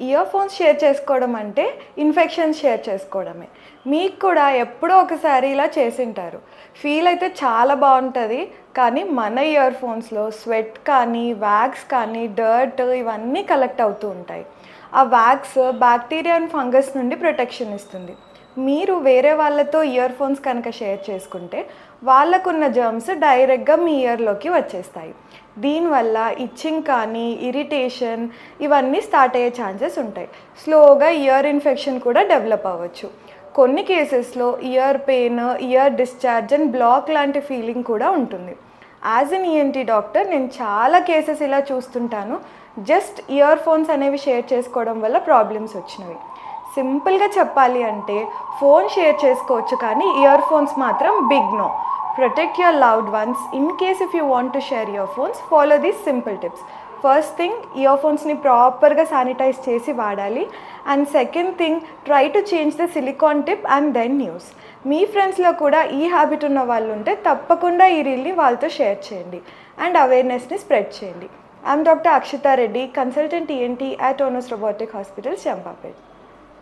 Ear phones share చేసుకోవడం అంటే infections share చేసుకోవడమే. మీకు కూడా ఎప్పుడో ఒకసారి ఇలా చేసింటారు. ఫీల్ అయితే చాలా బాగుంటుంది, కానీ మన ఇయర్ ఫోన్స్లో స్వెట్ కానీ వ్యాక్స్ కానీ డర్ట్ ఇవన్నీ కలెక్ట్ అవుతూ ఉంటాయి. ఆ వ్యాక్స్ బ్యాక్టీరియా అండ్ ఫంగస్ నుండి ప్రొటెక్షన్ ఇస్తుంది. మీరు వేరే వాళ్ళతో ఇయర్ ఫోన్స్ కనుక షేర్ చేసుకుంటే వాళ్ళకున్న జర్మ్స్ డైరెక్ట్గా మీ ఇయర్లోకి వచ్చేస్తాయి. దీనివల్ల ఇచ్చింగ్ కానీ ఇరిటేషన్ ఇవన్నీ స్టార్ట్ అయ్యే ఛాన్సెస్ ఉంటాయి. స్లోగా ఇయర్ ఇన్ఫెక్షన్ కూడా డెవలప్ అవ్వచ్చు. కొన్ని కేసెస్లో ear pain, ear discharge and block లాంటి ఫీలింగ్ కూడా ఉంటుంది. యాజ్ ఎన్ ఈఎన్టీ డాక్టర్ నేను చాలా కేసెస్ ఇలా చూస్తుంటాను. జస్ట్ ఇయర్ ఫోన్స్ అనేవి షేర్ చేసుకోవడం వల్ల ప్రాబ్లమ్స్ వచ్చినవి. సింపుల్గా చెప్పాలి అంటే ఫోన్ షేర్ చేసుకోవచ్చు, కానీ ఇయర్ ఫోన్స్ మాత్రం big no. Protect your loved ones. In case if you want to share earphones, follow these simple tips. First thing, ఇయర్ ఫోన్స్ని ప్రాపర్గా శానిటైజ్ చేసి వాడాలి. And second thing, try to change the silicone tip and then use. మీ ఫ్రెండ్స్లో కూడా ఈ habit ఉన్న వాళ్ళు ఉంటే తప్పకుండా ఈ రీల్ని వాళ్ళతో షేర్ చేయండి అండ్ అవేర్నెస్ని స్ప్రెడ్ చేయండి. I'm doctor Akshita Reddy, consultant ENT at Onus Robotic Hospital, Champapet.